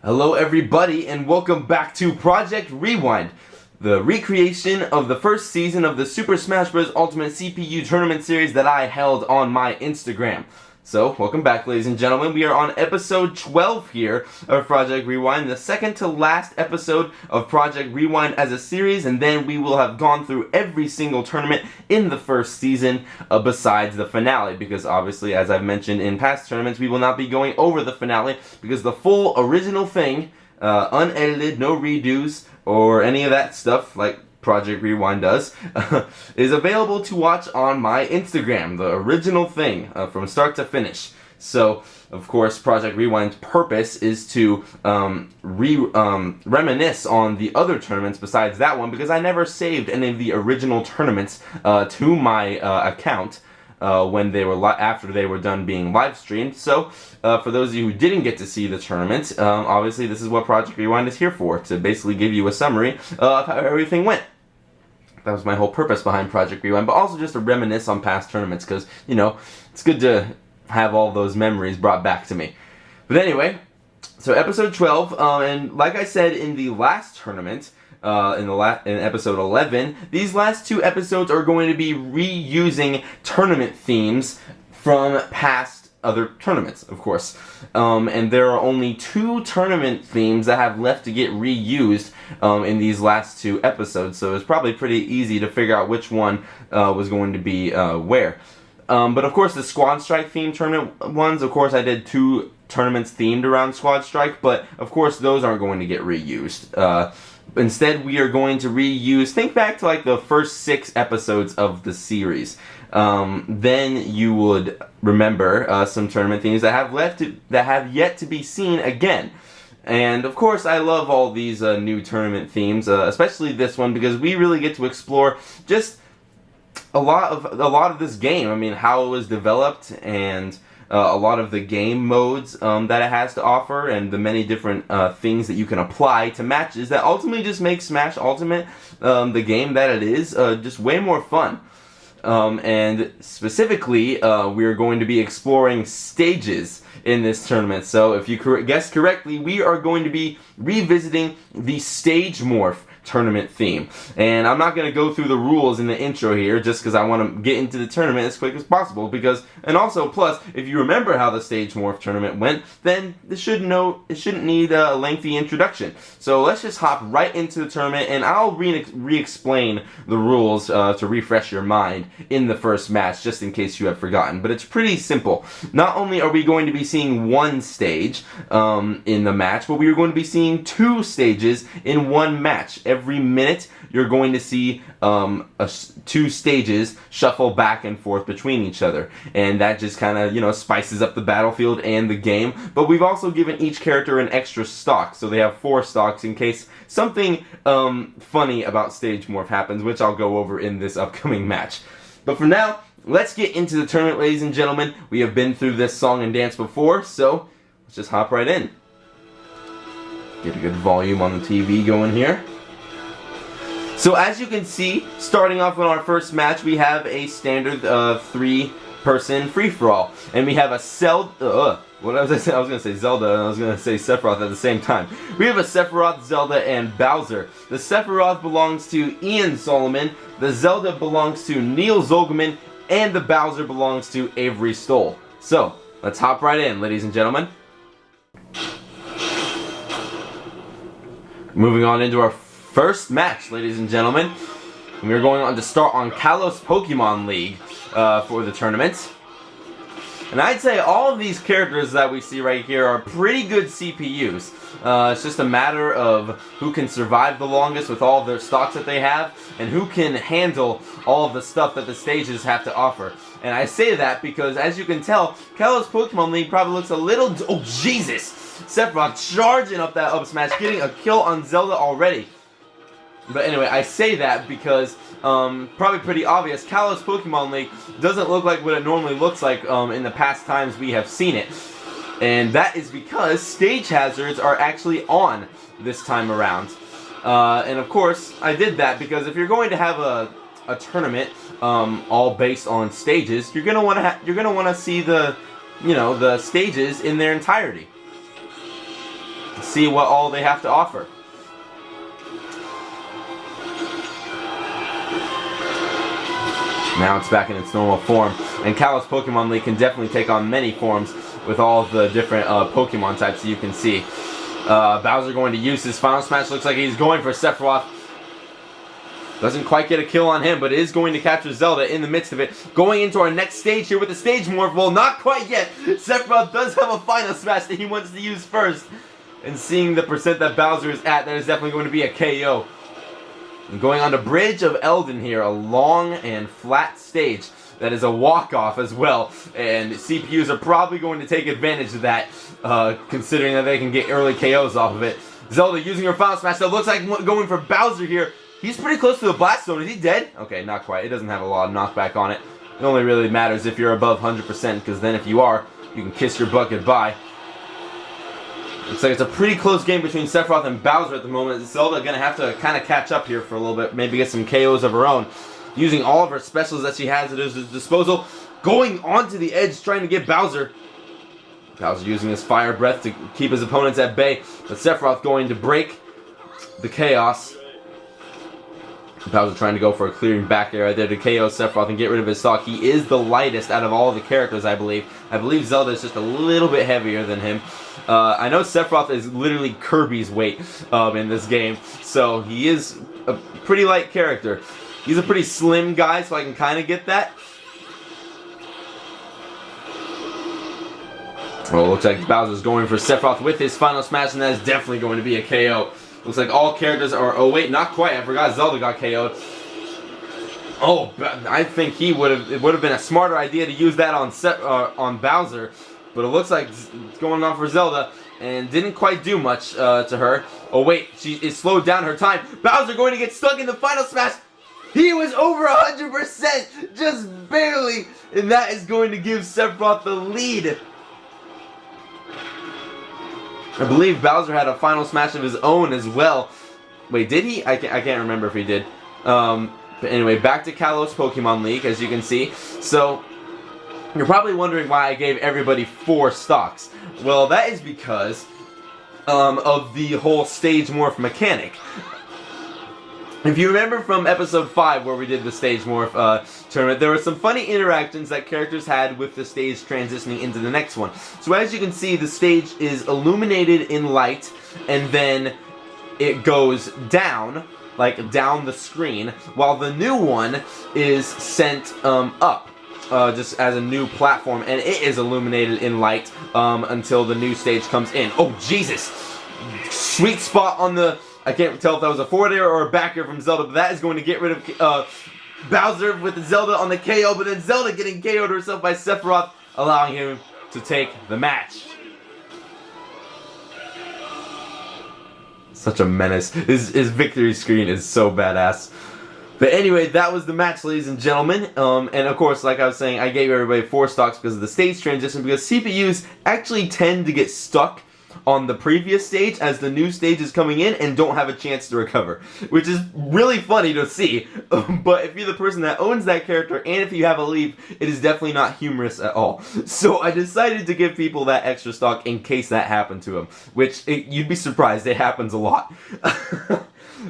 Hello everybody and welcome back to Project Rewind, the recreation of the first season of the Super Smash Bros. Ultimate CPU Tournament series that I held on my Instagram. So, welcome back ladies and gentlemen. We are on episode 12 here of Project Rewind, the second to last episode of Project Rewind as a series, and then we will have gone through every single tournament in the first season besides the finale, because obviously, as I've mentioned in past tournaments, we will not be going over the finale because the full original thing, unedited, no redos, or any of that stuff, like Project Rewind does, is available to watch on my Instagram, the original thing, from start to finish. So, of course, Project Rewind's purpose is to reminisce on the other tournaments besides that one, because I never saved any of the original tournaments to my account when they were after they were done being live streamed. So, for those of you who didn't get to see the tournament, obviously this is what Project Rewind is here for, to basically give you a summary of how everything went. That was my whole purpose behind Project Rewind, but also just to reminisce on past tournaments, because, you know, it's good to have all those memories brought back to me. But anyway, so episode 12, and like I said in the last tournament, in episode 11, these last two episodes are going to be reusing tournament themes from past other tournaments, of course. And there are only two tournament themes that have left to get reused in these last two episodes, so it's probably pretty easy to figure out which one was going to be where. But of course, the Squad Strike themed tournament ones, of course I did two tournaments themed around Squad Strike, but of course those aren't going to get reused. Instead, we are going to reuse, think back to like the first 6 episodes of the series. Then you would remember some tournament themes that have yet to be seen again. And of course, I love all these new tournament themes, especially this one, because we really get to explore just a lot of this game. I mean, how it was developed, and a lot of the game modes that it has to offer, and the many different things that you can apply to matches that ultimately just make Smash Ultimate, the game that it is, just way more fun. And specifically, we are going to be exploring stages in this tournament. So if you guessed correctly, we are going to be revisiting the Stage Morph tournament theme. And I'm not going to go through the rules in the intro here, just because I want to get into the tournament as quick as possible, because, and also, plus, if you remember how the Stage Morph tournament went, then it shouldn't need a lengthy introduction. So let's just hop right into the tournament, and I'll re-explain the rules to refresh your mind in the first match, just in case you have forgotten. But it's pretty simple. Not only are we going to be seeing one stage in the match, but we are going to be seeing 2 stages in one match. Every minute, you're going to see 2 stages shuffle back and forth between each other. And that just kind of, you know, spices up the battlefield and the game. But we've also given each character an extra stock, so they have 4 stocks in case something funny about Stage Morph happens, which I'll go over in this upcoming match. But for now, let's get into the tournament, ladies and gentlemen. We have been through this song and dance before, so let's just hop right in. Get a good volume on the TV going here. So as you can see, starting off with our first match, we have a standard 3-person free-for-all. And we have a Zelda, what was I saying? I was going to say Zelda, and I was going to say Sephiroth at the same time. We have a Sephiroth, Zelda, and Bowser. The Sephiroth belongs to Ian Solomon, the Zelda belongs to Neil Zolgaman, and the Bowser belongs to Avery Stoll. So, let's hop right in, ladies and gentlemen. Moving on into our first match, ladies and gentlemen. We're going on to start on Kalos Pokemon League for the tournament. And I'd say all of these characters that we see right here are pretty good CPUs. It's just a matter of who can survive the longest with all of their stocks that they have, and who can handle all of the stuff that the stages have to offer. And I say that because, as you can tell, Kalos Pokemon League probably looks a little... Oh, Jesus! Sephiroth charging up that up smash, getting a kill on Zelda already. But anyway, I say that because, probably pretty obvious, Kalos Pokemon League doesn't look like what it normally looks like in the past times we have seen it. And that is because stage hazards are actually on this time around. And of course, I did that because if you're going to have a tournament all based on stages, you're gonna want to see the, you know, the stages in their entirety. see what all they have to offer. Now it's back in its normal form, and Kalos Pokemon League can definitely take on many forms with all the different Pokemon types that you can see. Bowser going to use his final smash. Looks like he's going for Sephiroth. Doesn't quite get a kill on him, but is going to capture Zelda in the midst of it. Going into our next stage here with the stage morph. Well, not quite yet. Sephiroth does have a final smash that he wants to use first. And seeing the percent that Bowser is at, that is definitely going to be a KO. And going on to Bridge of Eldin here, a long and flat stage. That is a walk-off as well, and CPUs are probably going to take advantage of that, considering that they can get early KOs off of it. Zelda using her final smash, that looks like going for Bowser here. He's pretty close to the Blast Zone. Is he dead? Okay, not quite. It doesn't have a lot of knockback on it. It only really matters if you're above 100%, because then if you are, you can kiss your butt goodbye. Looks like it's a pretty close game between Sephiroth and Bowser at the moment. Zelda going to have to kind of catch up here for a little bit, maybe get some KOs of her own. Using all of her specials that she has at his disposal. Going onto the edge, trying to get Bowser. Bowser using his Fire Breath to keep his opponents at bay. But Sephiroth going to break the chaos. Bowser trying to go for a clearing back air right there to KO Sephiroth and get rid of his stock. He is the lightest out of all the characters, I believe. I believe Zelda is just a little bit heavier than him. I know Sephiroth is literally Kirby's weight in this game. So he is a pretty light character. He's a pretty slim guy, so I can kind of get that. Well, it looks like Bowser's going for Sephiroth with his final smash, and that is definitely going to be a KO. Looks like all characters are... Oh, wait, not quite. I forgot Zelda got KO'd. Oh, I think it would have been a smarter idea to use that on Bowser. But it looks like it's going on for Zelda, and didn't quite do much to her. Oh, wait, she is slowed down her time. Bowser going to get stuck in the final smash. He was over 100%, just barely, and that is going to give Sephiroth the lead. I believe Bowser had a final smash of his own as well. Wait, did he? I can't remember if he did. But anyway, back to Kalos Pokemon League, as you can see. So, you're probably wondering why I gave everybody 4 stocks. Well, that is because of the whole stage morph mechanic. If you remember from episode 5 where we did the stage morph tournament, there were some funny interactions that characters had with the stage transitioning into the next one. So as you can see, the stage is illuminated in light, and then it goes down, like down the screen, while the new one is sent up, just as a new platform, and it is illuminated in light until the new stage comes in. Oh, Jesus! Sweet spot on the... I can't tell if that was a forward air or a back air from Zelda, but that is going to get rid of Bowser with the Zelda on the KO, but then Zelda getting KO'd herself by Sephiroth, allowing him to take the match. Such a menace. His victory screen is so badass. But anyway, that was the match, ladies and gentlemen. And of course, like I was saying, I gave everybody 4 stocks because of the stage transition, because CPUs actually tend to get stuck on the previous stage as the new stage is coming in and don't have a chance to recover, which is really funny to see. But if you're the person that owns that character and if you have a leaf, it is definitely not humorous at all. So I decided to give people that extra stock in case that happened to them, which you'd be surprised, it happens a lot.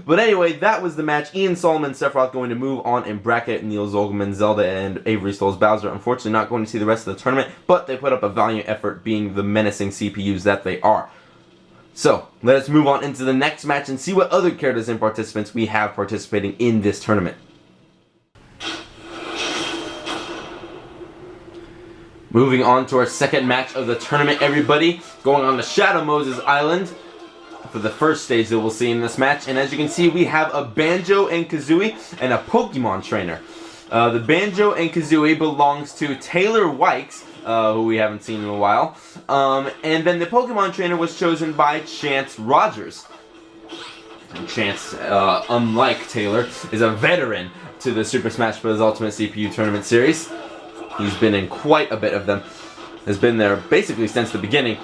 But anyway, that was the match. Ian Solomon, Sephiroth going to move on in bracket. Neil Zolgaman, Zelda, and Avery Stoles Bowser. Unfortunately, not going to see the rest of the tournament, but they put up a valiant effort being the menacing CPUs that they are. So, let us move on into the next match and see what other characters and participants we have participating in this tournament. Moving on to our second match of the tournament, everybody. Going on to Shadow Moses Island for the first stage that we'll see in this match. And as you can see, we have a Banjo and Kazooie and a Pokemon trainer. The Banjo and Kazooie belongs to Taylor Wykes, who we haven't seen in a while. And then the Pokemon trainer was chosen by Chance Rogers. And Chance, unlike Taylor, is a veteran to the Super Smash Bros. Ultimate CPU Tournament series. He's been in quite a bit of them. Has been there basically since the beginning.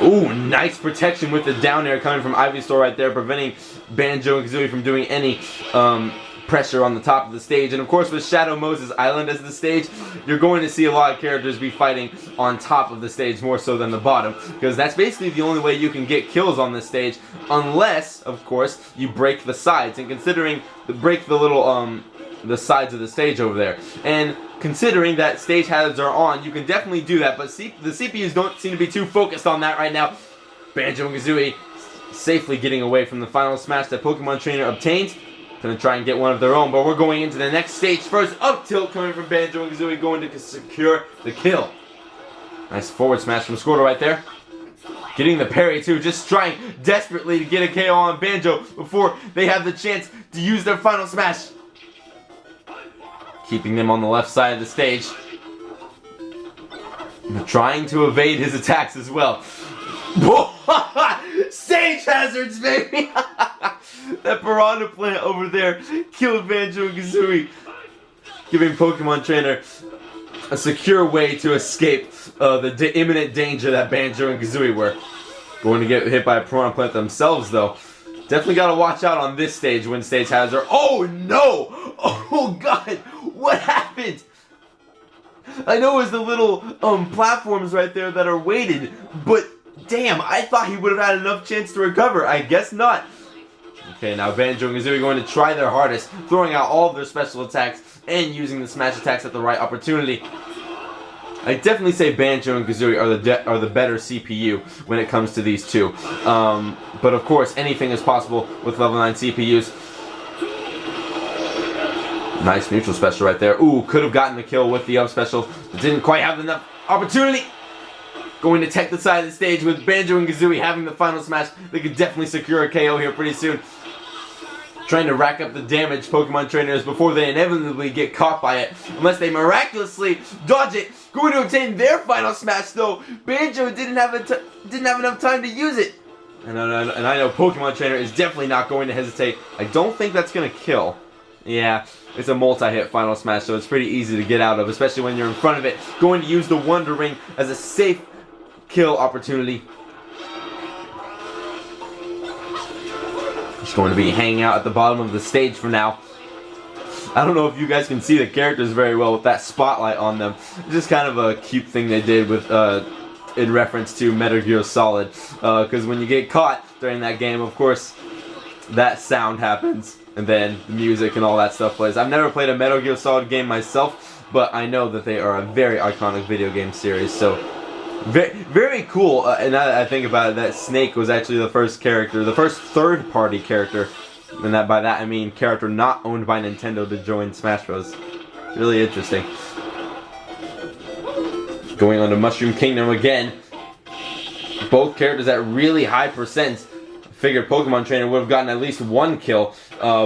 Ooh, nice protection with the down air coming from Ivysaur right there, preventing Banjo and Kazooie from doing any pressure on the top of the stage. And of course, with Shadow Moses Island as the stage, you're going to see a lot of characters be fighting on top of the stage more so than the bottom, because that's basically the only way you can get kills on this stage, unless, of course, you break the sides. And considering break the little the sides of the stage over there, and considering that stage hazards are on, you can definitely do that. But the CPUs don't seem to be too focused on that right now. Banjo and Kazooie safely getting away from the final smash that Pokemon Trainer obtained. Gonna try and get one of their own, but we're going into the next stage first. Up tilt coming from Banjo and Kazooie, going to secure the kill. Nice forward smash from Squirtle right there. Getting the parry too, just trying desperately to get a KO on Banjo before they have the chance to use their final smash. Keeping them on the left side of the stage. Trying to evade his attacks as well. Stage hazards, baby! That piranha plant over there killed Banjo and Kazooie, giving Pokemon Trainer a secure way to escape the imminent danger that Banjo and Kazooie were. Going to get hit by a piranha plant themselves, though. Definitely got to watch out on this stage when stage hazard. Oh no! Oh god! What happened? I know it's the little platforms right there that are weighted, but damn, I thought he would have had enough chance to recover. I guess not. Okay, now Banjo and Kazooie going to try their hardest, throwing out all of their special attacks and using the smash attacks at the right opportunity. I definitely say Banjo and Kazooie are the better CPU when it comes to these two. But of course, anything is possible with level 9 CPUs. Nice neutral special right there. Ooh, could have gotten the kill with the up special, but didn't quite have enough opportunity. Going to tech the side of the stage with Banjo and Kazooie having the final smash. They could definitely secure a KO here pretty soon. Trying to rack up the damage Pokemon Trainers before they inevitably get caught by it. Unless they miraculously dodge it. Going to obtain their final smash though. Banjo didn't have enough time to use it. And I know Pokemon Trainer is definitely not going to hesitate. I don't think that's going to kill. Yeah, it's a multi-hit final smash, so it's pretty easy to get out of, especially when you're in front of it. Going to use the Wonder Ring as a safe kill opportunity. Just going to be hanging out at the bottom of the stage for now. I don't know if you guys can see the characters very well with that spotlight on them. It's just kind of a cute thing they did with in reference to Metal Gear Solid. Because when you get caught during that game, of course, that sound happens. And then the music and all that stuff plays. I've never played a Metal Gear Solid game myself, but I know that they are a very iconic video game series. So, very, very cool. And I think about it, that Snake was actually the first character, the first third-party character. And that by that I mean character not owned by Nintendo to join Smash Bros. Really interesting. Going on to Mushroom Kingdom again. Both characters at really high percents. Figured Pokemon Trainer would have gotten at least one kill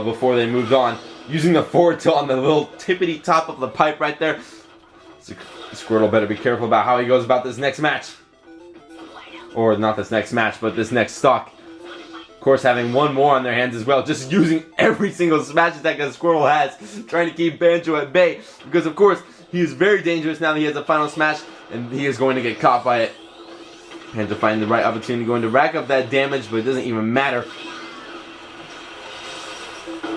before they moved on. Using the forward tilt on the little tippity top of the pipe right there. Squirtle better be careful about how he goes about this next match. Or not this next match, but this next stock. Of course, having one more on their hands as well. Just using every single smash attack that Squirtle has. Trying to keep Banjo at bay. Because, of course, he is very dangerous now that he has a final smash. And he is going to get caught by it. And to find the right opportunity, going to rack up that damage, but it doesn't even matter.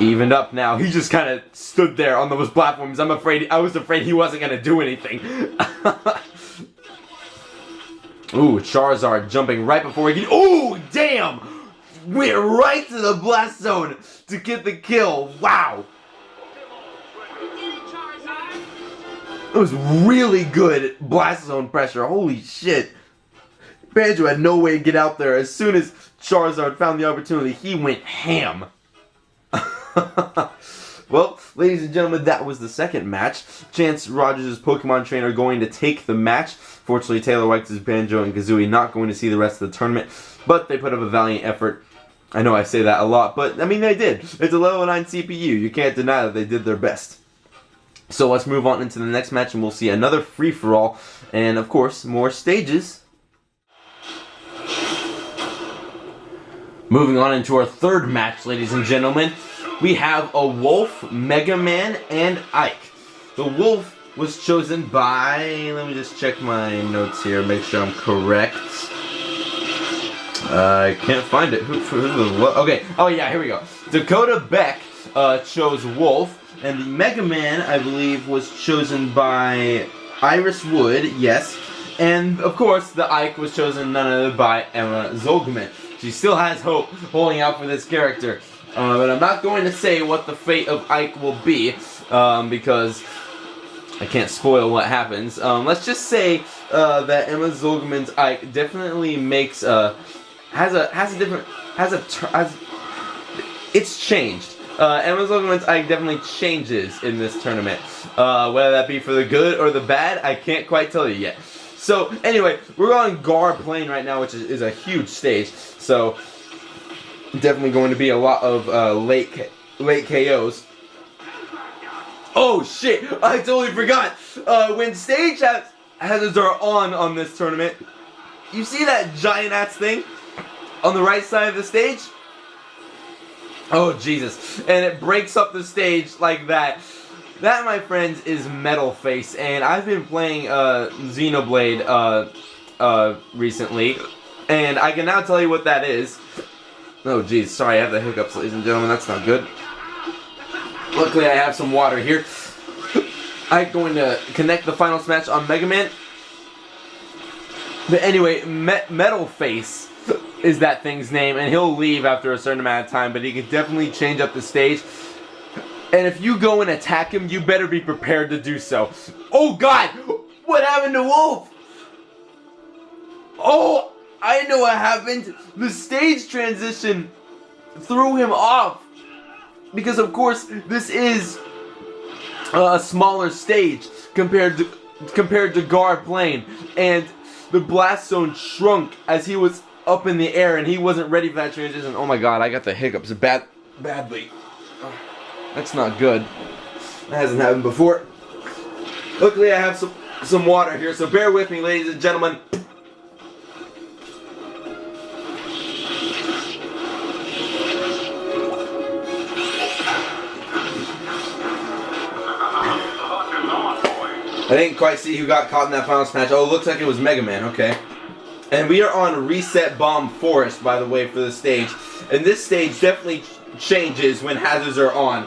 Evened up now. He just kind of stood there on those platforms. I was afraid he wasn't going to do anything. Ooh, Charizard jumping right before he can... Ooh, damn! Went right to the blast zone to get the kill. Wow. It was really good blast zone pressure. Holy shit. Banjo had no way to get out there. As soon as Charizard found the opportunity, he went ham. Well, ladies and gentlemen, that was the second match. Chance Rogers' Pokemon Trainer going to take the match. Fortunately, Taylor White's Banjo and Kazooie not going to see the rest of the tournament, but they put up a valiant effort. I know I say that a lot, but I mean they did. It's a level 9 CPU. You can't deny that they did their best. So let's move on into the next match, and we'll see another free-for-all, and of course, more stages. Moving on into our third match, ladies and gentlemen, we have a Wolf, Mega Man, and Ike. The Wolf was chosen by, let me just check my notes here, make sure I'm correct. I can't find it. Okay, oh yeah, here we go. Dakota Beck chose Wolf, and the Mega Man, I believe, was chosen by Iris Wood, yes. And, of course, the Ike was chosen none other by Emma Zolgman. She still has hope holding out for this character. But I'm not going to say what the fate of Ike will be, because I can't spoil what happens. Let's just say that Emma Zolgman's Ike definitely makes it's changed. Emma Zolgman's Ike definitely changes in this tournament. Whether that be for the good or the bad, I can't quite tell you yet. So anyway, we're on Gar Plain right now, which is a huge stage. So definitely going to be a lot of late KOs. Oh shit! I totally forgot. When stage hazards are on this tournament, you see that giant ass thing on the right side of the stage? Oh Jesus! And it breaks up the stage like that. That, my friends, is Metal Face, and I've been playing Xenoblade recently, and I can now tell you what that is. Oh jeez, sorry, I have the hiccups, ladies and gentlemen. That's not good. Luckily, I have some water here. I'm going to connect the final smash on Mega Man. But anyway, Metal Face is that thing's name, and he'll leave after a certain amount of time, but he can definitely change up the stage. And if you go and attack him, you better be prepared to do so. Oh God! What happened to Wolf? Oh, I know what happened. The stage transition threw him off. Because of course, this is a smaller stage compared to Gar Plain, and the blast zone shrunk as he was up in the air, and he wasn't ready for that transition. Oh my God, I got the hiccups badly. That's not good. That hasn't happened before. Luckily, I have some water here, so bear with me, ladies and gentlemen. I didn't quite see who got caught in that final smash. Oh, it looks like it was Mega Man, okay. And we are on Reset Bomb Forest, by the way, for the stage. And this stage definitely changes when hazards are on.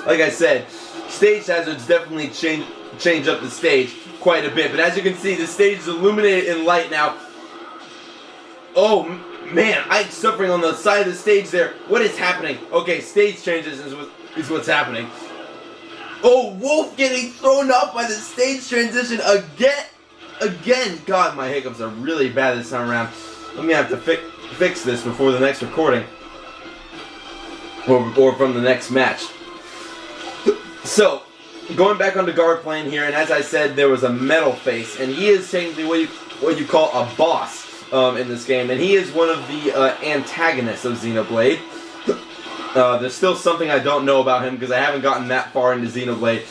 Like I said, stage hazards definitely change up the stage quite a bit. But as you can see, the stage is illuminated in light now. Oh, man, I'm suffering on the side of the stage there. What is happening? Okay, stage changes is what's happening. Oh, Wolf getting thrown off by the stage transition again. God, my hiccups are really bad this time around. I'm gonna have to fix this before the next recording, or from the next match. So, going back onto Gar Plain here, and as I said, there was a Metal Face, and he is technically what you call a boss in this game, and he is one of the antagonists of Xenoblade. There's still something I don't know about him because I haven't gotten that far into Xenoblade.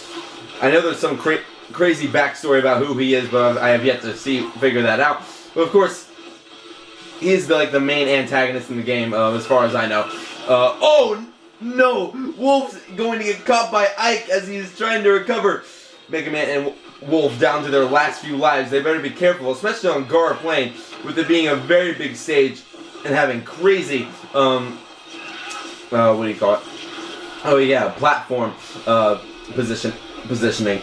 I know there's some crazy backstory about who he is, but I have yet to figure that out. But of course, he is the main antagonist in the game, as far as I know. Oh no! Wolf's going to get caught by Ike as he's trying to recover. Mega Man and Wolf down to their last few lives. They better be careful, especially on Gar Plain, with it being a very big stage and having crazy, what do you call it? Oh yeah, platform positioning.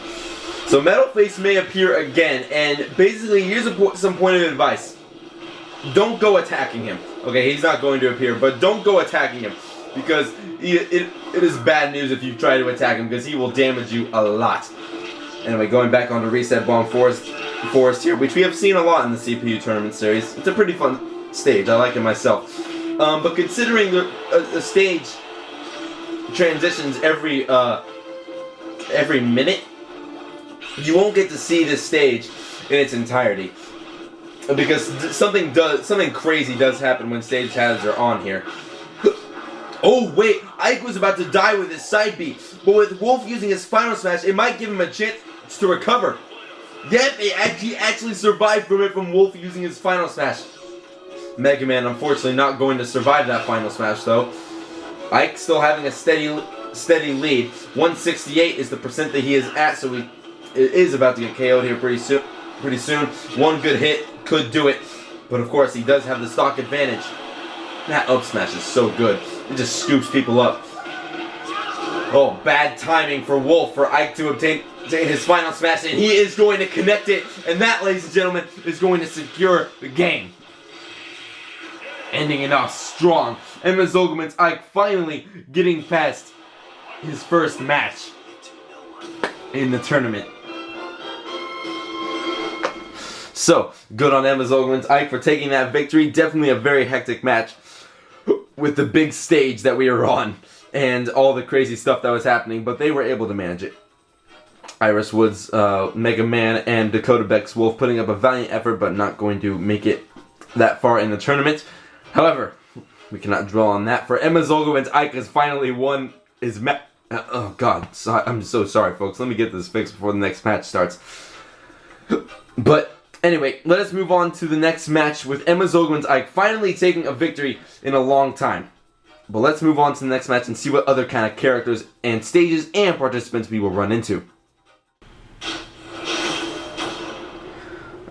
So Metal Face may appear again, and basically here's some point of advice. Don't go attacking him. Okay, he's not going to appear, but don't go attacking him, because it is bad news if you try to attack him, because he will damage you a lot. Anyway, going back onto Reset Bomb Forest here, which we have seen a lot in the CPU tournament series. It's a pretty fun stage. I like it myself. But considering the stage transitions every minute, you won't get to see this stage in its entirety, because something crazy does happen when stage hazards are on here. Oh wait, Ike was about to die with his side B, but with Wolf using his final smash, it might give him a chance to recover. Yep, he actually survived from it from Wolf using his final smash. Mega Man unfortunately not going to survive that final smash though. Ike still having a steady lead. 168 is the percent that he is at, so he is about to get KO'd here pretty soon. One good hit could do it, but of course he does have the stock advantage. That up smash is so good. It just scoops people up. Oh, bad timing for Wolf, for Ike to obtain his final smash, and he is going to connect it, and that, ladies and gentlemen, is going to secure the game. Ending it off strong. Emma Zolgaman's Ike finally getting past his first match in the tournament. So, good on Emma Zolgaman's Ike for taking that victory. Definitely a very hectic match with the big stage that we were on and all the crazy stuff that was happening, but they were able to manage it. Iris Woods, Mega Man, and Dakota Beck's Wolf putting up a valiant effort, but not going to make it that far in the tournament. However, we cannot dwell on that, for Emma Zolgaman's Ike has finally won his match. Oh god, I'm so sorry folks, let me get this fixed before the next match starts. But anyway, let us move on to the next match with Emma Zolgaman's Ike finally taking a victory in a long time. But let's move on to the next match and see what other kind of characters and stages and participants we will run into.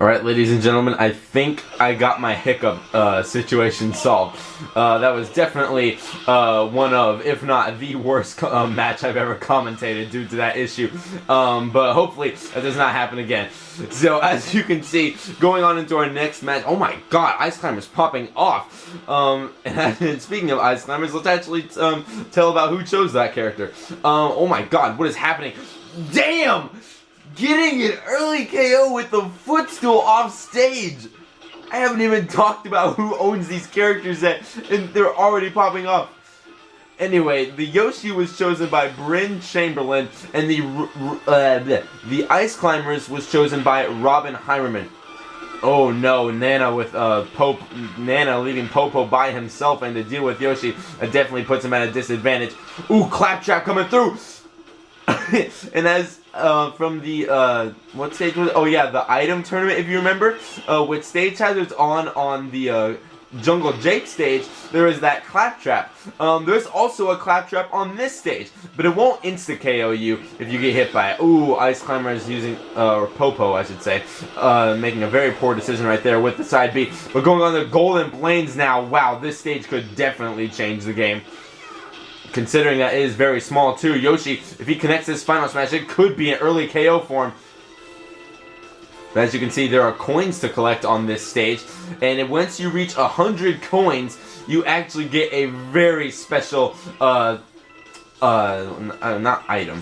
Alright, ladies and gentlemen, I think I got my hiccup situation solved. That was definitely one of, if not the worst match I've ever commentated due to that issue. But hopefully that does not happen again. So, as you can see, going on into our next match, oh my god, Ice Climber's popping off. And speaking of Ice Climbers, let's actually tell about who chose that character. Oh my god, what is happening? Damn! Getting an early KO with the footstool off stage. I haven't even talked about who owns these characters yet, and they're already popping off. Anyway, the Yoshi was chosen by Bryn Chamberlain, and the Ice Climbers was chosen by Robin Heimerman. Oh no, Nana with Nana leaving Popo by himself and to deal with Yoshi, definitely puts him at a disadvantage. Ooh, Claptrap coming through. And as from the what stage was it? Oh yeah, the item tournament, if you remember, with stage hazards on the Jungle Jake stage, there is that Claptrap. There's also a Claptrap on this stage, but it won't insta KO you if you get hit by it. Ooh, Ice Climber is using, or Popo I should say, making a very poor decision right there with the side B. But going on the Golden Plains now, wow, this stage could definitely change the game. Considering that it is very small too, Yoshi, if he connects his final smash, it could be an early KO for him. But as you can see, there are coins to collect on this stage, and once you reach 100 coins, you actually get a very special, not item.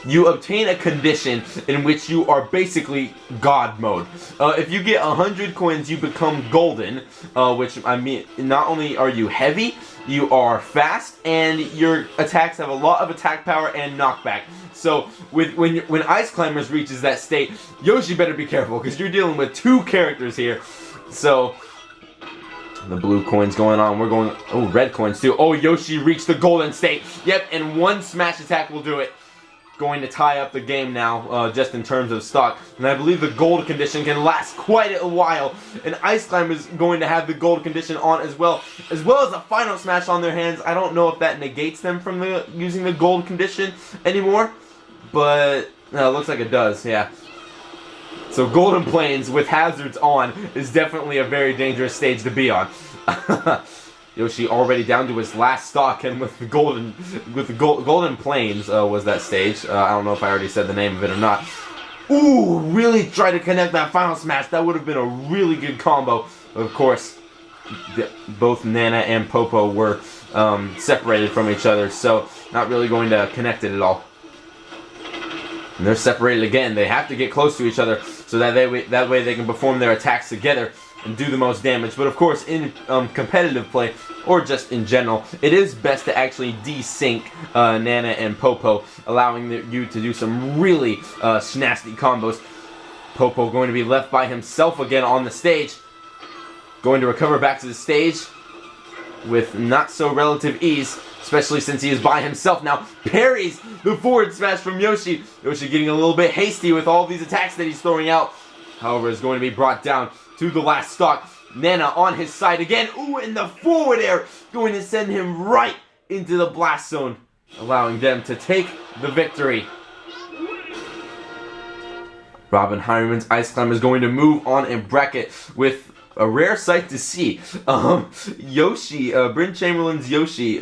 You obtain a condition in which you are basically God mode. If you get 100 coins, you become golden, which, I mean, not only are you heavy, you are fast, and your attacks have a lot of attack power and knockback. So, when Ice Climbers reaches that state, Yoshi better be careful, because you're dealing with two characters here. So, the blue coins going on, we're going, oh, red coins too. Oh, Yoshi reached the golden state. Yep, and one smash attack will do it. Going to tie up the game now, just in terms of stock. And I believe the gold condition can last quite a while. And Ice Climber is going to have the gold condition on as well as a final smash on their hands. I don't know if that negates them from using the gold condition anymore, but no, it looks like it does, yeah. So Golden Plains with hazards on is definitely a very dangerous stage to be on. Yoshi already down to his last stock, and with the Golden Plains was that stage. I don't know if I already said the name of it or not. Ooh, really try to connect that final smash. That would have been a really good combo. Of course, both Nana and Popo were separated from each other, so not really going to connect it at all. And they're separated again. They have to get close to each other so that way they can perform their attacks together and do the most damage. But of course, in competitive play, or just in general, it is best to actually desync Nana and Popo, allowing you to do some really nasty combos. Popo going to be left by himself again on the stage. Going to recover back to the stage with not so relative ease, especially since he is by himself now. Parries the forward smash from Yoshi. Yoshi getting a little bit hasty with all these attacks that he's throwing out. However, is going to be brought down to the last stock. Nana on his side again. Ooh, and the forward air going to send him right into the blast zone, allowing them to take the victory. Robin Heimerman's Ice Climber is going to move on in bracket with a rare sight to see. Yoshi, Bryn Chamberlain's Yoshi,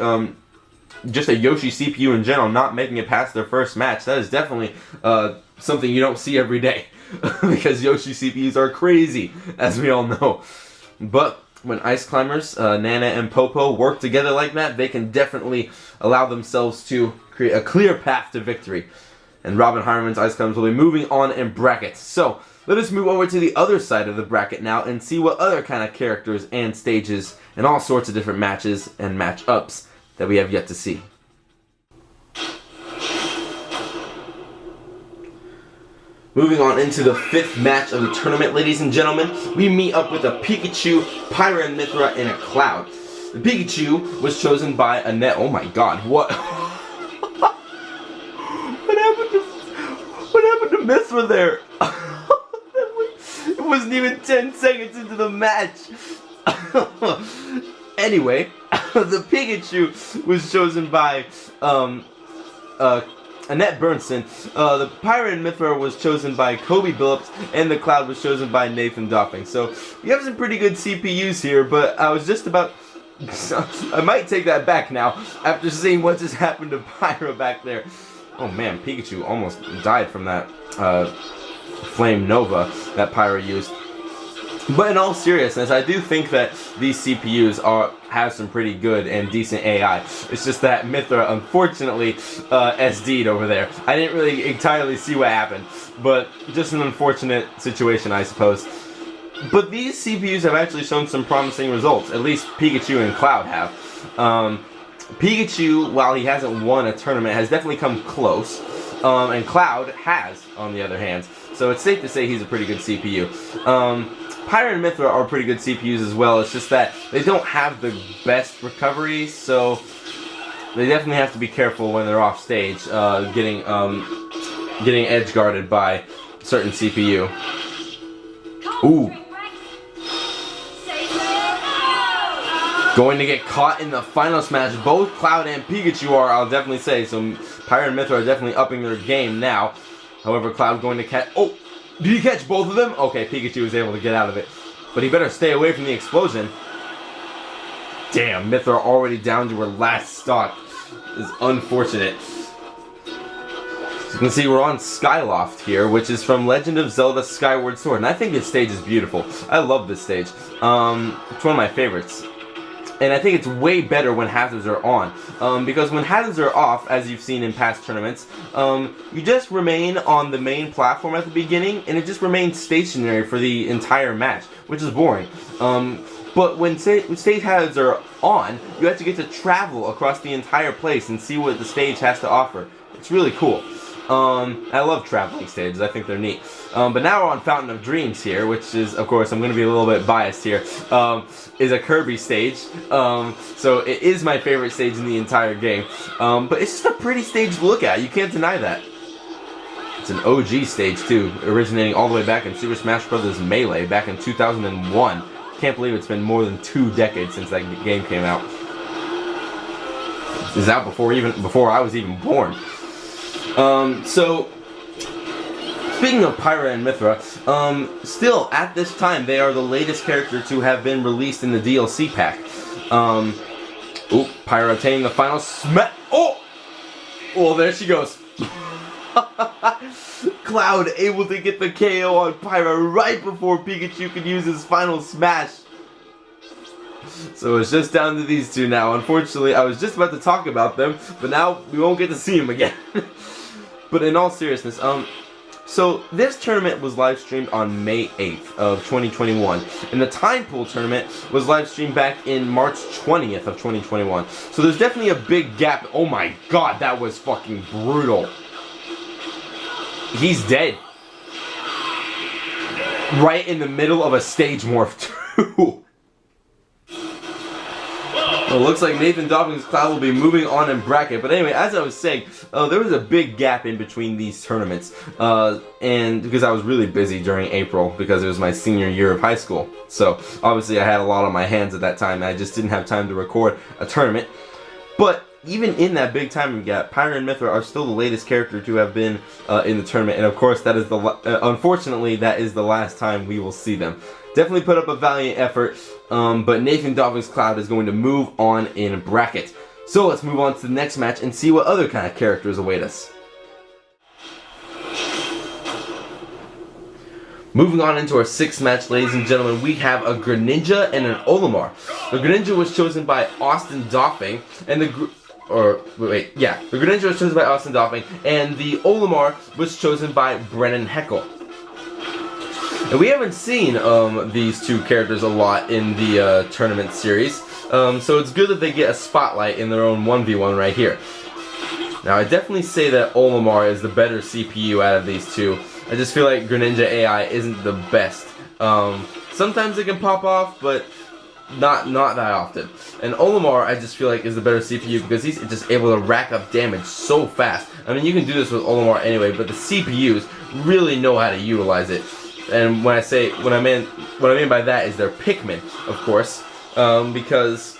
just a Yoshi CPU in general not making it past their first match. That is definitely something you don't see every day. Because Yoshi CPUs are crazy, as we all know. But when Ice Climbers, Nana and Popo work together like that, they can definitely allow themselves to create a clear path to victory. And Robin Harmon's Ice Climbers will be moving on in brackets. So, let us move over to the other side of the bracket now and see what other kind of characters and stages and all sorts of different matches and matchups that we have yet to see. Moving on into the 5th match of the tournament, ladies and gentlemen, we meet up with a Pikachu, Pyra and Mithra, and a Cloud. The Pikachu was chosen by Annette. Oh my god, what? What happened to Mithra there? It wasn't even 10 seconds into the match. Anyway, the Pikachu was chosen by Annette Bernstein. The Pyra and Mithra was chosen by Kobe Billups, and the Cloud was chosen by Nathan Doffing. So you have some pretty good CPUs here, but I was just about... I might take that back now after seeing what just happened to Pyra back there. Oh man, Pikachu almost died from that Flame Nova that Pyra used. But in all seriousness, I do think that these CPUs have some pretty good and decent AI. It's just that Mithra, unfortunately, SD'd over there. I didn't really entirely see what happened, but just an unfortunate situation, I suppose. But these CPUs have actually shown some promising results. At least Pikachu and Cloud have. Pikachu, while he hasn't won a tournament, has definitely come close. And Cloud has, on the other hand. So it's safe to say he's a pretty good CPU. Pyra and Mithra are pretty good CPUs as well. It's just that they don't have the best recovery, so they definitely have to be careful when they're off stage, getting edge guarded by a certain CPU. Ooh. Going to get caught in the final smash. Both Cloud and Pikachu are, I'll definitely say. So Pyra and Mithra are definitely upping their game now. However, Cloud going to catch... Oh! Did he catch both of them? Okay, Pikachu was able to get out of it. But he better stay away from the explosion. Damn, Mithra already down to her last stock. This is unfortunate. So you can see we're on Skyloft here, which is from Legend of Zelda Skyward Sword. And I think this stage is beautiful. I love this stage. It's one of my favorites. And I think it's way better when hazards are on. Because when hazards are off, as you've seen in past tournaments, you just remain on the main platform at the beginning, and it just remains stationary for the entire match, which is boring. But when stage hazards are on, you have to get to travel across the entire place and see what the stage has to offer. It's really cool. I love traveling stages. I think they're neat. But now we're on Fountain of Dreams here, which is, of course, I'm going to be a little bit biased here, is a Kirby stage. So it is my favorite stage in the entire game. But it's just a pretty stage to look at. You can't deny that. It's an OG stage, too, originating all the way back in Super Smash Bros. Melee back in 2001. Can't believe it's been more than 2 decades since that game came out. It was out before I was even born. So, speaking of Pyra and Mithra, still, at this time, they are the latest character to have been released in the DLC pack. Pyra obtaining the final smash. Oh! Well, there she goes. Cloud able to get the KO on Pyra right before Pikachu could use his final smash. So it's just down to these two now. Unfortunately, I was just about to talk about them, but now we won't get to see them again. But in all seriousness, so this tournament was live streamed on May 8th of 2021, and the Time Pool tournament was live streamed back in March 20th of 2021. So there's definitely a big gap. Oh my god, that was fucking brutal. He's dead. Right in the middle of a stage morph too. Well, it looks like Nathan Dobbins' Cloud will be moving on in bracket. But anyway, as I was saying, there was a big gap in between these tournaments. And because I was really busy during April because it was my senior year of high school. So obviously I had a lot on my hands at that time and I just didn't have time to record a tournament. But even in that big time gap, Pyra and Mithra are still the latest character to have been in the tournament. And of course, that is unfortunately, that is the last time we will see them. Definitely put up a valiant effort, but Nathan Dobbins' Cloud is going to move on in bracket. So let's move on to the next match and see what other kind of characters await us. Moving on into our sixth match, ladies and gentlemen, we have a Greninja and an Olimar. The Greninja was chosen by Austin Doffing, and the Greninja was chosen by Austin Doffing, and the Olimar was chosen by Brennan Heckle. And we haven't seen these two characters a lot in the tournament series, so it's good that they get a spotlight in their own 1v1 right here. Now, I definitely say that Olimar is the better CPU out of these two. I just feel like Greninja AI isn't the best. Sometimes it can pop off, but not that often. And Olimar, I just feel like, is the better CPU because he's just able to rack up damage so fast. I mean, you can do this with Olimar anyway, but the CPUs really know how to utilize it. And what I mean by that is they're Pikmin, of course, because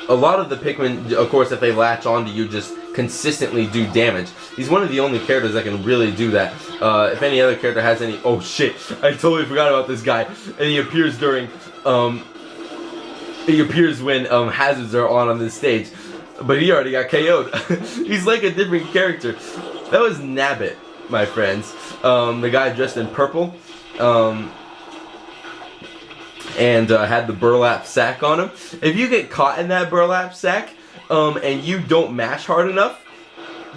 a lot of the Pikmin, of course, if they latch onto you, just consistently do damage. He's one of the only characters that can really do that. If any other character has any... Oh shit, I totally forgot about this guy. And he appears during... he appears when hazards are on this stage. But he already got KO'd. He's like a different character. That was Nabbit, my friends. The guy dressed in purple. And had the burlap sack on him. If you get caught in that burlap sack, and you don't mash hard enough,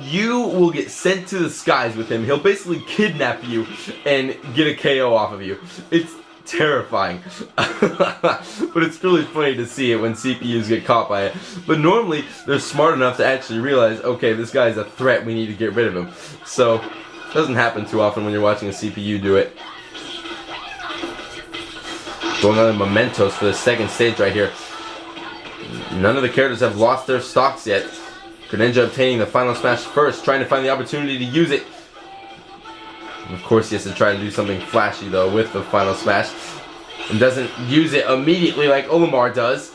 you will get sent to the skies with him. He'll basically kidnap you and get a KO off of you. It's terrifying. But it's really funny to see it when CPUs get caught by it. But normally, they're smart enough to actually realize, okay, this guy's a threat, we need to get rid of him. So, it doesn't happen too often when you're watching a CPU do it. Going on in Mementos for the second stage right here. None of the characters have lost their stocks yet. Greninja obtaining the final smash first, trying to find the opportunity to use it. Of course he has to try to do something flashy though with the final smash. And doesn't use it immediately like Olimar does.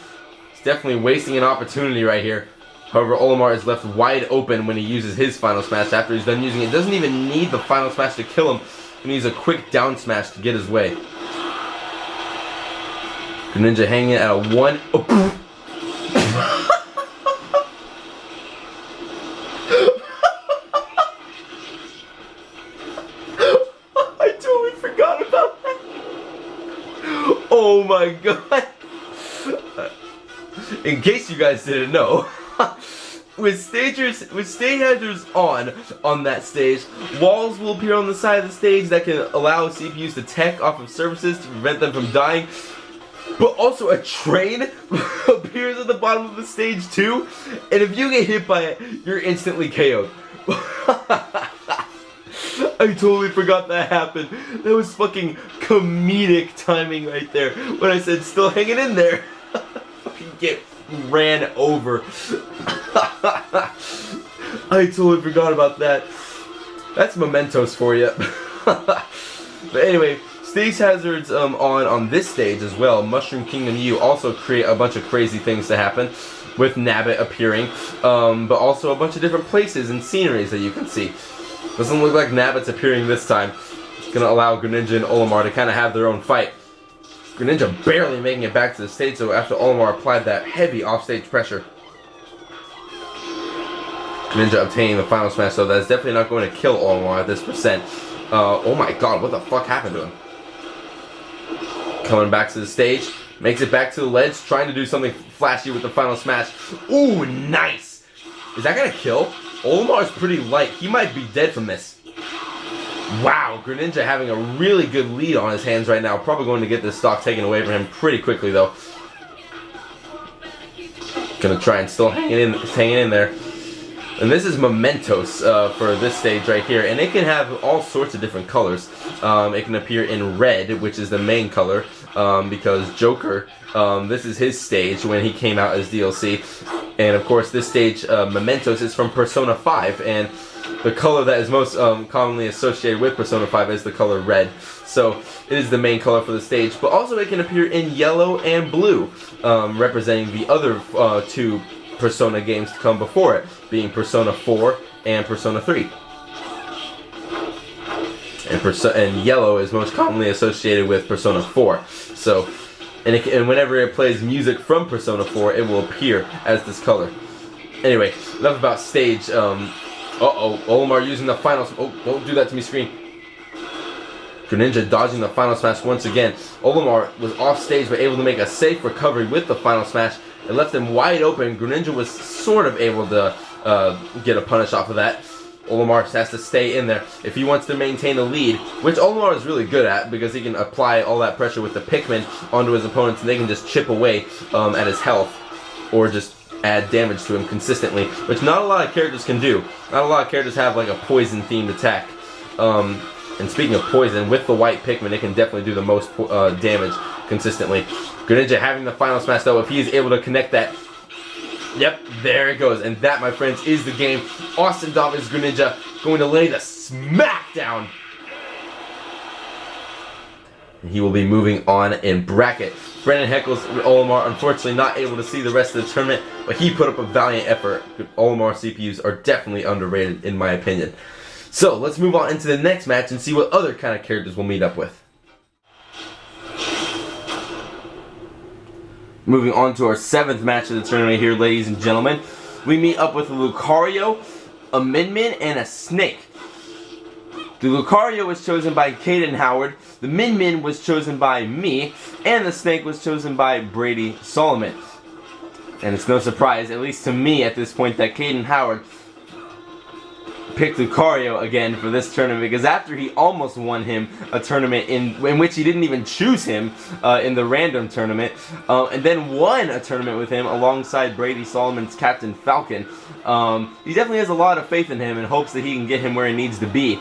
He's definitely wasting an opportunity right here. However, Olimar is left wide open when he uses his final smash after he's done using it. Doesn't even need the final smash to kill him. He needs a quick down smash to get his way. Greninja hanging at a 1... Oh. I totally forgot about that. Oh my god. In case you guys didn't know, with stage hazards on that stage, walls will appear on the side of the stage that can allow CPUs to tech off of surfaces to prevent them from dying. But also a train appears at the bottom of the stage too, and if you get hit by it, you're instantly KO'd. I totally forgot that happened. That was fucking comedic timing right there. When I said still hanging in there, fucking get ran over. I totally forgot about that. That's Mementos for you. But anyway, stage hazards on this stage as well. Mushroom Kingdom U also create a bunch of crazy things to happen with Nabbit appearing, but also a bunch of different places and sceneries that you can see. Doesn't look like Nabbit's appearing this time. It's gonna allow Greninja and Olimar to kind of have their own fight. Greninja barely making it back to the stage, so after Olimar applied that heavy offstage pressure. Greninja obtaining the final smash, so that's definitely not going to kill Olimar at this percent. Oh my god, what the fuck happened to him? Coming back to the stage, makes it back to the ledge, trying to do something flashy with the final smash. Ooh, nice! Is that gonna kill? Olimar's pretty light. He might be dead from this. Wow, Greninja having a really good lead on his hands right now. Probably going to get this stock taken away from him pretty quickly though. Gonna try and still hanging in there. And this is Mementos for this stage right here, and it can have all sorts of different colors. It can appear in red, which is the main color, because Joker, this is his stage when he came out as DLC. And of course this stage, Mementos, is from Persona 5, and the color that is most commonly associated with Persona 5 is the color red. So it is the main color for the stage, but also it can appear in yellow and blue, representing the other two Persona games to come before it, being Persona 4 and Persona 3. And yellow is most commonly associated with Persona 4. So and whenever it plays music from Persona 4, it will appear as this color. Anyway, enough about stage. Olimar using the final. Oh, don't do that to me, screen. Greninja dodging the final smash once again. Olimar was off stage but able to make a safe recovery with the final smash. It left him wide open. Greninja was sort of able to get a punish off of that. Olimar has to stay in there if he wants to maintain the lead, which Olimar is really good at because he can apply all that pressure with the Pikmin onto his opponents and they can just chip away at his health or just add damage to him consistently, which not a lot of characters can do. Not a lot of characters have like a poison themed attack. And speaking of poison, with the white Pikmin, it can definitely do the most damage consistently. Greninja having the final smash though, if he is able to connect that. Yep, there it goes. And that, my friends, is the game. Austin Dobbins Greninja going to lay the smackdown. And he will be moving on in bracket. Brennan Heckles Olimar, unfortunately not able to see the rest of the tournament, but he put up a valiant effort. Olimar CPUs are definitely underrated in my opinion. So let's move on into the next match and see what other kind of characters we'll meet up with. Moving on to our 7th match of the tournament here, ladies and gentlemen. We meet up with a Lucario, a Min Min, and a Snake. The Lucario was chosen by Caden Howard, the Min Min was chosen by me, and the Snake was chosen by Brady Solomon. And it's no surprise, at least to me at this point, that Caden Howard picked Lucario again for this tournament because after he almost won him a tournament in which he didn't even choose him in the random tournament, and then won a tournament with him alongside Brady Solomon's Captain Falcon, he definitely has a lot of faith in him and hopes that he can get him where he needs to be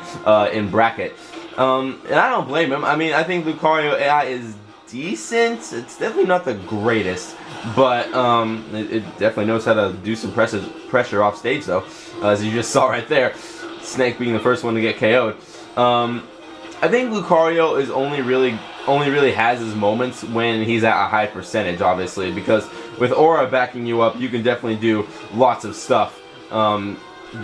in bracket. And I don't blame him. I mean, I think Lucario AI is decent. It's definitely not the greatest, but it definitely knows how to do some pressure off stage though, as you just saw right there. Snake being the first one to get KO'd. I think Lucario is only really has his moments when he's at a high percentage, obviously, because with Aura backing you up, you can definitely do lots of stuff. Do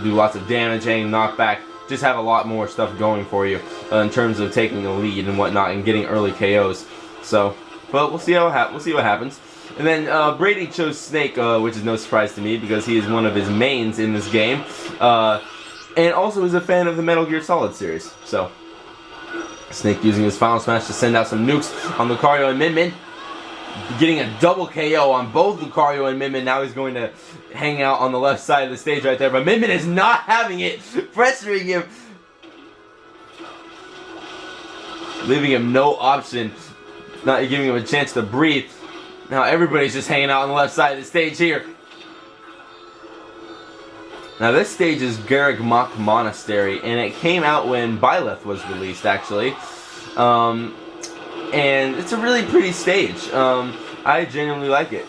lots of damaging, knockback, just have a lot more stuff going for you in terms of taking the lead and whatnot and getting early KOs. So, but we'll see what happens. And then Brady chose Snake, which is no surprise to me because he is one of his mains in this game, and also is a fan of the Metal Gear Solid series. So, Snake using his final smash to send out some nukes on Lucario and Min Min, getting a double KO on both Lucario and Min Min. Now he's going to hang out on the left side of the stage right there, but Min Min is not having it, pressuring him, leaving him no option, not giving him a chance to breathe. Now everybody's just hanging out on the left side of the stage here. Now this stage is Garrick Mach Monastery, and it came out when Byleth was released, actually. And it's a really pretty stage. I genuinely like it.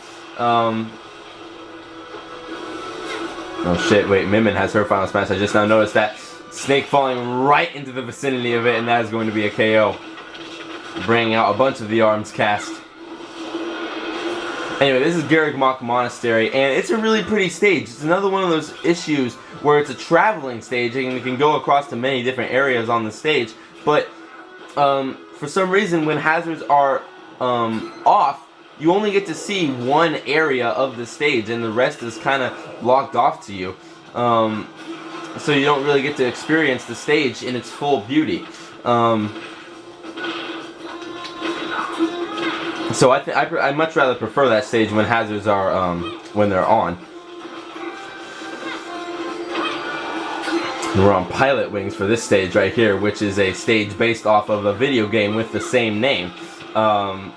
Oh shit, wait, Min Min has her final smash. I just now noticed that. Snake falling right into the vicinity of it, and that is going to be a KO. Bringing out a bunch of the arms cast. Anyway, this is Garrick Mach Monastery, and it's a really pretty stage. It's another one of those issues where it's a traveling stage, and it can go across to many different areas on the stage. But for some reason, when hazards are off, you only get to see one area of the stage, and the rest is kind of blocked off to you. So you don't really get to experience the stage in its full beauty. So I much rather prefer that stage when hazards are when they're on. We're on Pilot Wings for this stage right here, which is a stage based off of a video game with the same name. And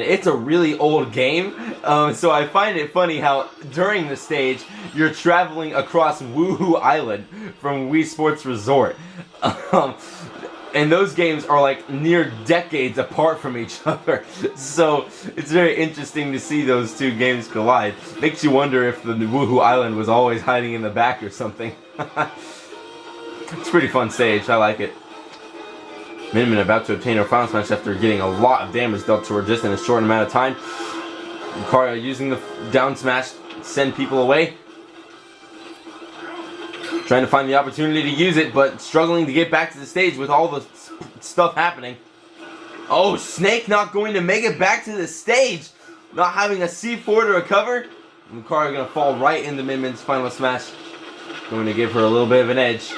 it's a really old game, so I find it funny how during the stage you're traveling across Woohoo Island from Wii Sports Resort. And those games are like near decades apart from each other. So it's very interesting to see those two games collide. Makes you wonder if the Woohoo Island was always hiding in the back or something. It's a pretty fun stage, I like it. Min Min about to obtain her final smash after getting a lot of damage dealt to her just in a short amount of time. Lucario using the down smash to send people away. Trying to find the opportunity to use it, but struggling to get back to the stage with all the stuff happening. Oh, Snake not going to make it back to the stage. Not having a C4 to recover. Lucario going to fall right into Min Min's final smash. Going to give her a little bit of an edge.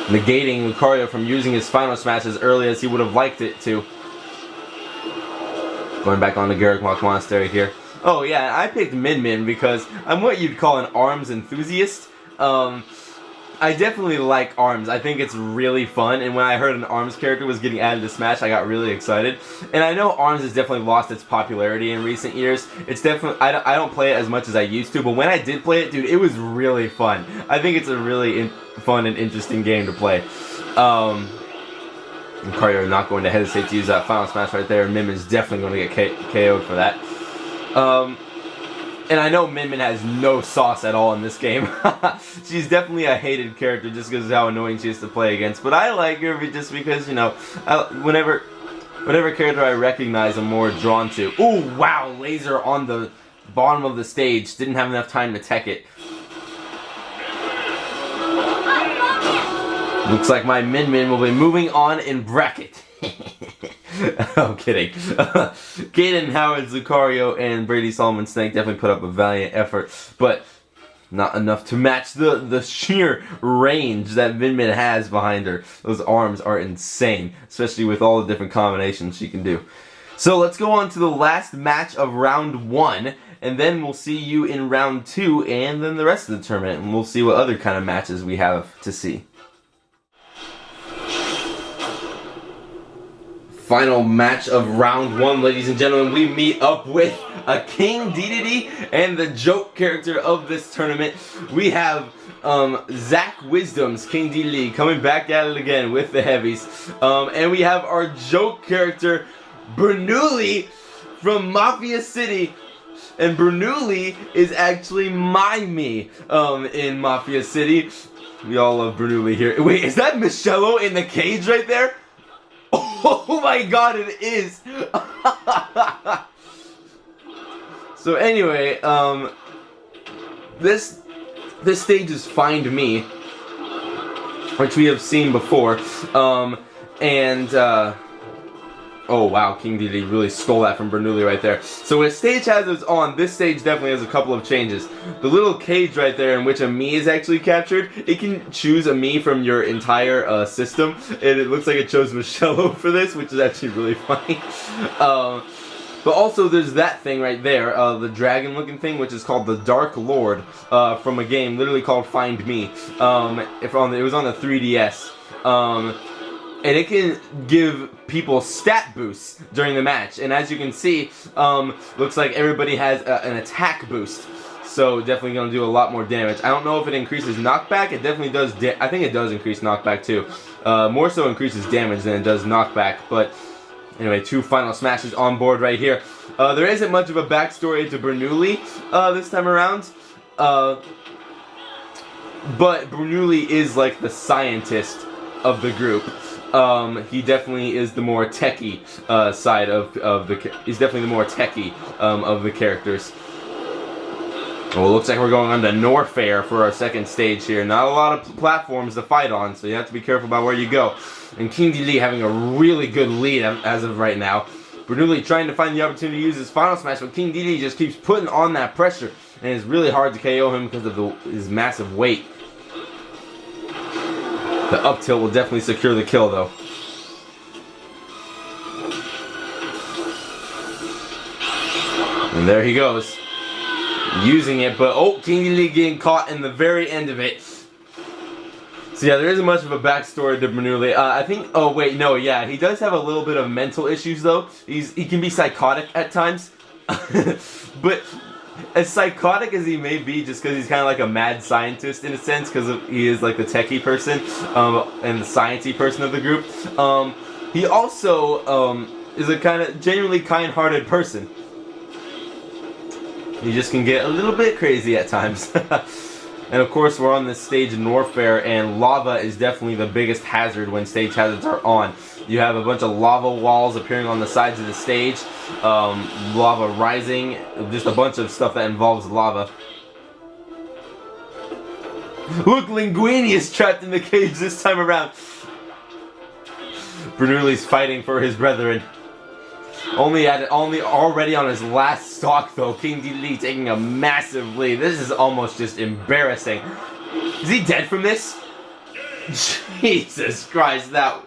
Negating Lucario from using his final smash as early as he would have liked it to. Going back on the Garrick Rock Monastery here. Oh yeah, I picked Min Min because I'm what you'd call an ARMS enthusiast. I definitely like ARMS. I think it's really fun, and when I heard an ARMS character was getting added to Smash, I got really excited. And I know ARMS has definitely lost its popularity in recent years. It's definitely I don't play it as much as I used to, but when I did play it, dude, it was really fun. I think it's a really fun and interesting game to play. Lucario not going to hesitate to use that final smash right there. Min Min's definitely going to get KO'd for that. And I know Min Min has no sauce at all in this game. She's definitely a hated character just because of how annoying she is to play against. But I like her just because, you know, whatever character I recognize, I'm more drawn to. Ooh, wow, laser on the bottom of the stage. Didn't have enough time to tech it. Looks like my Min Min will be moving on in bracket. I'm kidding. Gaten, Howard, Lucario, and Brady Solomon Snake definitely put up a valiant effort, but not enough to match the sheer range that Min Min has behind her. Those arms are insane, especially with all the different combinations she can do. So let's go on to the last match of round 1, and then we'll see you in round 2, and then the rest of the tournament, and we'll see what other kind of matches we have to see. Final match of round 1, ladies and gentlemen. We meet up with a King Dedede and the joke character of this tournament. We have Zach Wisdom's King Dedede coming back at it again with the heavies. And we have our joke character, Bernoulli from Mafia City. And Bernoulli is actually my me in Mafia City. We all love Bernoulli here. Wait, is that Michello in the cage right there? Oh my god, it is! So anyway, this stage is Find Me, which we have seen before, oh wow, King Dedede really stole that from Bernoulli right there. So when stage has its on, this stage definitely has a couple of changes. The little cage right there in which a Mii is actually captured, it can choose a Mii from your entire system, and it looks like it chose Michello for this, which is actually really funny. But also there's that thing right there, the dragon looking thing, which is called the Dark Lord, from a game literally called Find Me. It was on the 3DS. And it can give people stat boosts during the match. And as you can see, looks like everybody has an attack boost. So definitely going to do a lot more damage. I don't know if it increases knockback. It definitely does. I think it does increase knockback too. More so increases damage than it does knockback. But anyway, 2 final smashes on board right here. There isn't much of a backstory to Bernoulli this time around. But Bernoulli is like the scientist of the group. He definitely is the more techie side of the. He's definitely the more techie of the characters. Well, it looks like we're going on to Norfair for our second stage here. Not a lot of platforms to fight on, so you have to be careful about where you go. And King Dedede having a really good lead as of right now. Bernoulli trying to find the opportunity to use his final smash, but King Dedede just keeps putting on that pressure, and it's really hard to KO him because of his massive weight. The up tilt will definitely secure the kill, though. And there he goes. Using it, but oh, King Dedede getting caught in the very end of it. So yeah, there isn't much of a backstory to Bernoulli. I think, oh wait, no, yeah, he does have a little bit of mental issues, though. He can be psychotic at times. But as psychotic as he may be, just because he's kind of like a mad scientist in a sense, because he is like the techie person and the sciencey person of the group, he also is a kind of genuinely kind-hearted person. He just can get a little bit crazy at times. And of course, we're on this stage in Norfair, and lava is definitely the biggest hazard when stage hazards are on. You have a bunch of lava walls appearing on the sides of the stage, lava rising, just a bunch of stuff that involves lava. Look, Linguini is trapped in the cage this time around. Bernoulli's fighting for his brethren. Only already on his last stock though. King Dedede taking a massive lead. This is almost just embarrassing. Is he dead from this? Jesus Christ, that...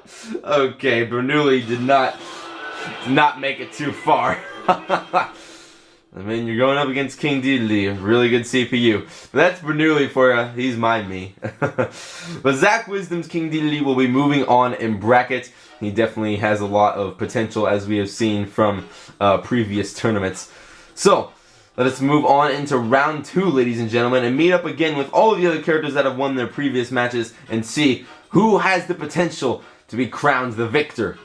Okay, Bernoulli did not make it too far. I mean, you're going up against King Dedede, a really good CPU. But that's Bernoulli for you. He's me. But Zach Wisdom's King Dedede will be moving on in bracket. He definitely has a lot of potential, as we have seen from previous tournaments. So, let us move on into round 2, ladies and gentlemen, and meet up again with all of the other characters that have won their previous matches and see who has the potential to be crowned the victor